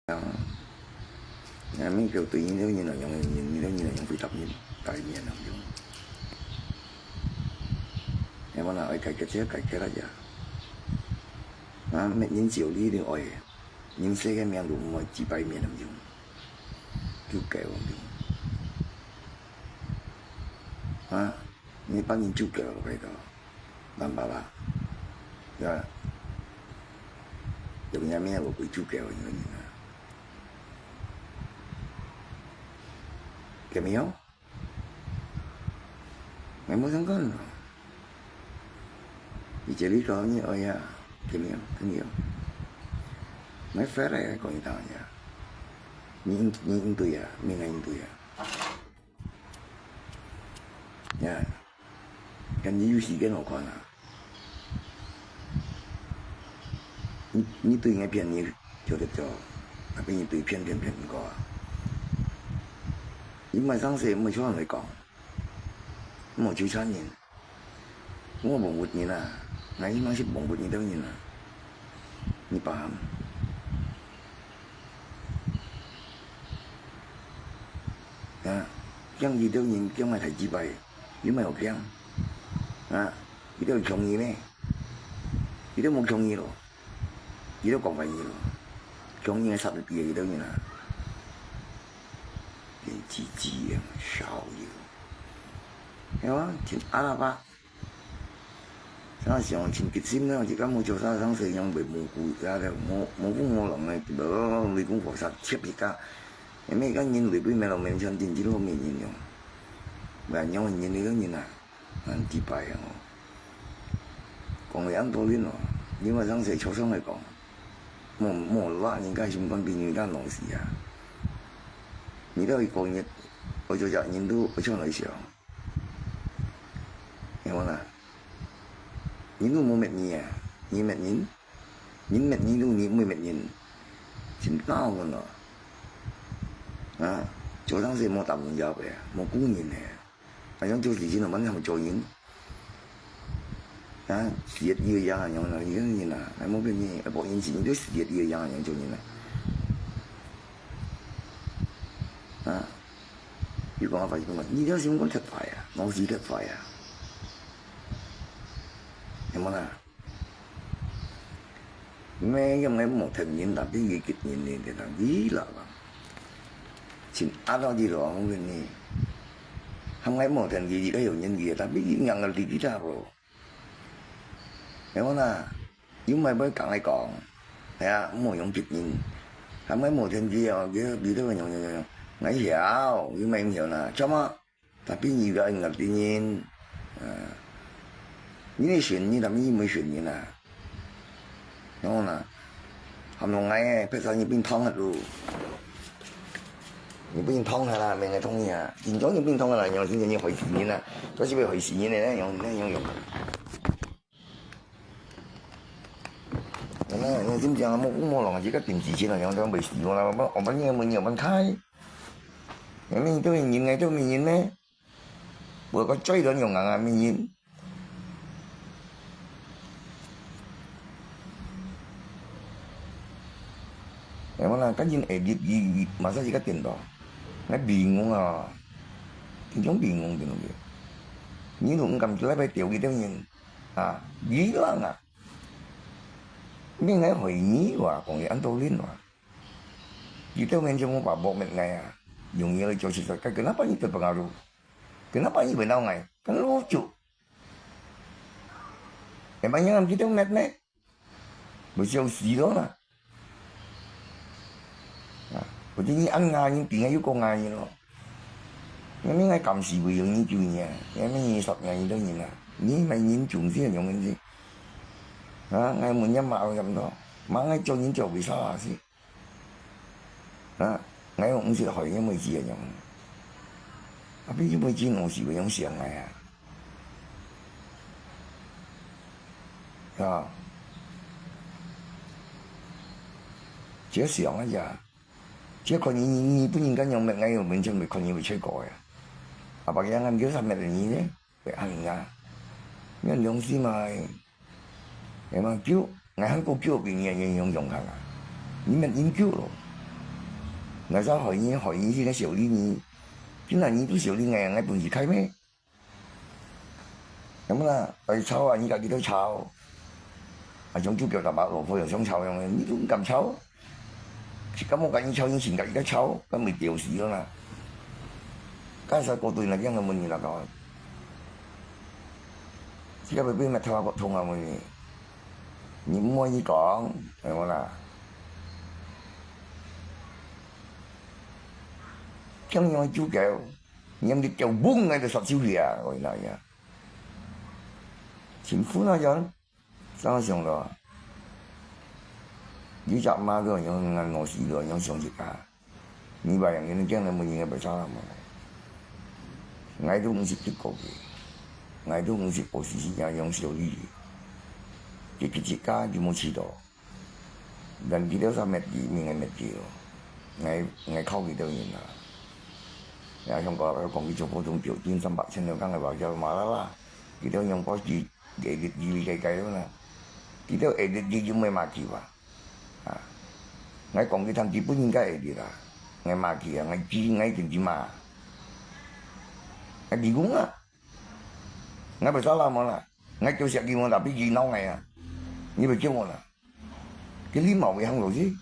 nhà mấy kêu tự nhiên nếu như là nhận nhìn nếu như là nhận phi tập nhìn tại vì nằm dùng em nói là ở cái chết cái là giờ mấy những chiều đi đường ỏi những xe cái miệng đúng mà chỉ bay miệng nằm dùng cứ kẹo nằm dùng những bao nhiêu chú kẹo vậy đó làm bà giờ dùng nhà mẹ của quý chú kẹo như thế này cái méo mày mới thắng con vì chỉ lý có như ơi à cái méo cái nhiều mấy phép này còn như tao nhỉ những tuổi à mình anh tuổi à nha cái như gì cái nó còn à你对那边你就得叫，那边你对偏个，你买上车没少人讲，我93年，我忙活年啊，那一般是忙活年多年啊，你把啊，讲几多年讲买台几百，你买好讲啊，你都穷意呢，你都冇穷意咯。gì đó còn phải nhiều trong những sắp được gì đâu như là cái chỉ sao nhiều hiểu không thì ăn ba sao xong chính cái sim đó chỉ có một chỗ sao sáng sớm yang bị mù cùi ra rồi mù cũng mù lòng này đỡ người cũng phải sát chép gì cả em mấy cái nhìn người bên mẹ lòng mình chân tin chỉ lo mình nhìn nhau và nhau nhìn nữa như là anh chỉ bài còn người ăn tôi biết rồi nhưng mà sáng sớm chỗ sống này còn莫拉人家心肝病人家弄死啊！你都可以講嘢，我做人人都我出嚟上，有冇啦？人都冇乜嘢啊，你乜人？人乜人都你冇乜人，先交㗎咯。啊，做生意冇大門入嘅，冇官員嘅，係想做事先嚟揾係咪做人？啊，事業要有人用啦，而家人啊，係冇邊嘢，博現前都事業要有人做人啦。啊，要講下快啲講，你都想講特快啊，我是特快啊，有冇啦？咩咁嘅冇停年，但邊幾結年嚟嘅，但咦啦，前啱多啲咯，我邊呢？係咪冇停年而家有人嘅，但邊啲人嘅啲啦喎？hiểu không nào? Nếu mày mới cặn lại còn, à, muốn dùng trực nhìn, không mấy mùa thêm gì rồi, gì đó mà nhung nãy hiểu, nhưng mày không hiểu là chấm á, tapi nhiều cái ngặt tự nhiên, những cái chuyện như là mấy mấy chuyện như là, hiểu không nào? Hầm long ngay, bây giờ như bên thông hết luôn, như bên thông hay là mình ngày thông nhà, chính giống như bên thông là nhung như hồi sự như là, có chỉ về hồi sự như này đấy, nhung. Nó chính ra mua lòng chỉ có tiền chỉ là nó bị xỉu là ông bánh mình nhiều bánh khai mình tôi nhìn ngày tôi mình nhìn đấy vừa có chơi được nhiều ngàn mình nhìn em là cái gì gì mà sao chỉ có tiền đó nó biển không à thì giống biển không thì nó biết những cũng cầm lấy bay tiểu gì đâu nhìn à dí lắm à mấy ngày hồi nhí quá còn người ăn tô lên quá chỉ tôi men cho một bà bộ mình ngày à dùng như là cho sự cái kenapa như terpengaruh kenapa như vậy đâu ngày kan lucu emangnya kan kita met bersih đó là bởi vì ăn ngay những tiền ấy có ngay như nó mấy ngày cầm xì bị như chuyện nhà mấy ngày sập ngày đó nhìn à ní mày nhìn chuyện gì là cái gì ngay một nhắm mạo nhầm đó mà ngay cho những chỗ bị sao à gì ngay cũng sẽ hỏi những mấy gì nhầm bây giờ mấy gì nó chỉ có những xiềng này chỉ xiềng á giờ chỉ còn như不应该用每ngày mình chân bị còn như bị chơi còi bà cái ăn kiểu sao mẹ là như thế phải ăn ra nhưng đồng chí mà em mà cứu ngày hắn có cứu bị nhiều dùng hàng à nhưng mà nghiên cứu rồi 我說海燕是個小李你，今日你都小李硬，我本事開咩？咁啦，去炒啊！依家幾多炒？啊，種豬腳大白蘿蔔又想炒樣嘅，你都唔敢炒。咁我緊要炒以前㗎，而家炒咁咪掉市咗啦。加上個對啦，因為滿年啦講，而家俾邊咪透下骨痛啊滿年，你唔可以講係冇啦。咁樣豬腳，你啲腳崩喺度實燒嘢啊！我嚟呀，前夫那人生上咯，你集媽個樣銀河市個樣上熱啊！你話人哋驚你冇嘢嘅咪差啦嘛，挨都50幾個嘅，挨都50個時時樣小魚，幾隻家就冇吃到，人幾多3米幾，面係米幾咯，挨溝幾多年啦。呀，香港有講佢做嗰種條件300千兩間嘅話就麻啦，幾多用嗰字2計咯啦，幾多2要咩買橋啊？我講佢ทำ基本應該係啦，我買橋啊，我知我點嘛，我離婚啊，我咪沙拉冇啦，我叫石叫我特別熱鬧嘅啊，你咪叫我啦，cái lý màu vậy không rồi chứ,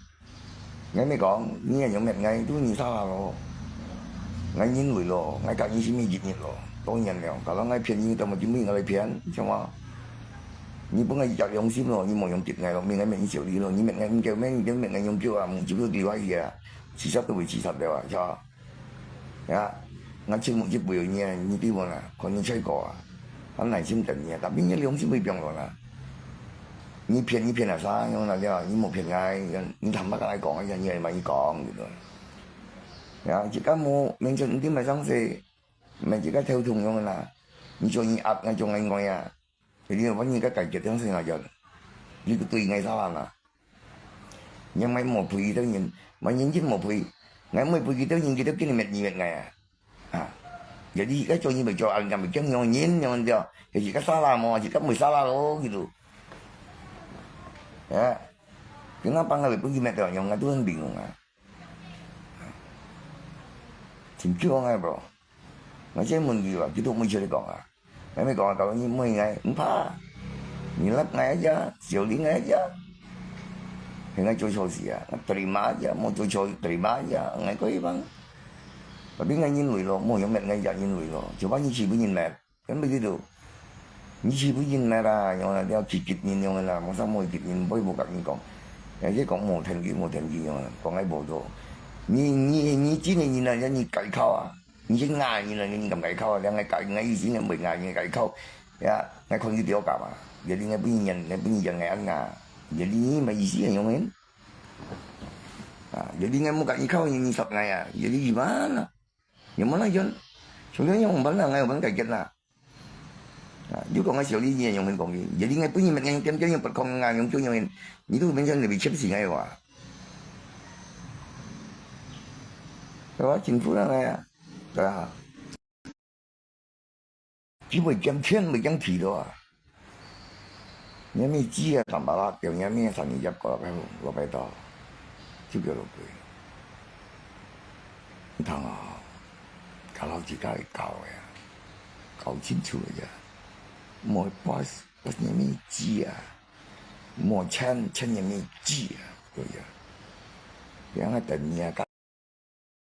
nghe mấy con, nghe những mẹ ngay tôi nhìn sao rồi. Ngay nhìn người lo, ngay cả những gì dịch nhiệt lo, tôi nhận rồi. Kalau ngay phiền như tao mà chúng mình ngay phiền, xong mà, như bữa ngay chặt用心rồi, như mọi用tiệt ngày rồi, mình ngay mình chịu đi rồi, như mình ngay kêu mấy cái mình ngay用kêu à, mình chịu được điều gì à, chỉ sắp tôi bị chỉ sắp rồi à, cho, ya, ngay chừng một chiếc bưởi như tí mà là, còn những chơi cỏ, anh này xin tình nha, tapi như用心被병 rồi là, như phiền là sao, nhưng mà là như một phiền ngay, như thầm bắt ai còn cái gì như mà như còn rồi. Ya, jika mau mention nanti macam saya, jika theo thùng yang mana, ni cho ni up, ni cho ngay ngồi ya, jadi apa ni cái cải yang saya ngajar, ni tu tùy ngay salah lah. Nhưng mấy một pui itu nhìn, mấy nhìn chứ một pui, ngay mấy pui itu nhìn kita kini met ngay à, jadi jika cho ni berjo al yang berjo yang nhìn yang dia, jadi jika salah mau, jika mesti salah lo gitu, ya, kenapa nggak pergi met yang nggak tuh bingung ah. Chính chưa ngay bro, ngay chế mình gì vậy, chứ tôi mới chưa đi còn à, mấy còn cậu như 10 ngày, cũng phá, như lắp ngay chứ, xử lý ngay chứ, thì ngay chơi gì à, terima aja, mau chơi terima aja, ngay có gì bang, và biết ngay nhìn người lo, mau giống mẹ ngay giờ nhìn người lo, chứ bao nhiêu chỉ biết nhìn mẹ, cái mấy cái đồ, như chỉ biết nhìn mẹ ra, nhưng mà đeo chỉ kịch nhìn nhưng mà một sao mồi kịch nhìn bôi bộ cặp nhìn còn, cái chứ còn một thành gì nhưng mà còn ngay bộ đồ. Ni chỉ này nhìn là như cày khâu à, như cái ngày như là như cầm cày khâu à, đang ngay chỉ là 10 ngày như cày khâu, ya, ngay không như tiêu cả mà, giờ đi ngay bây giờ ngày ăn ngà, giờ đi mà gì là nhung hết, giờ đi ngay mua cày khâu như 10 ngày à, giờ đi gì mà, nhưng mà nó dân, chủ yếu nhung vẫn là ngay vẫn cày chết là, chứ còn ngay xử lý gì nhung mình còn gì, giờ đi ngay bây giờ mình ngay chém nhưng bật không ngay nhung chơi nhung, như tôi bên trên là bị chém gì ngay rồi. Đó chính phủ là này à, đó, chỉ 100,000chỉ đó, nhà mình chỉ là thằng bà la, kiểu nhà mình thằng nhập có là phải đó, chỉ có là cái, thằng à, kalau jika kau ya, kau chính aja, mau pas nhà mình chỉ à, mau chân nhà mình chỉ à, rồi ya, yang ada niat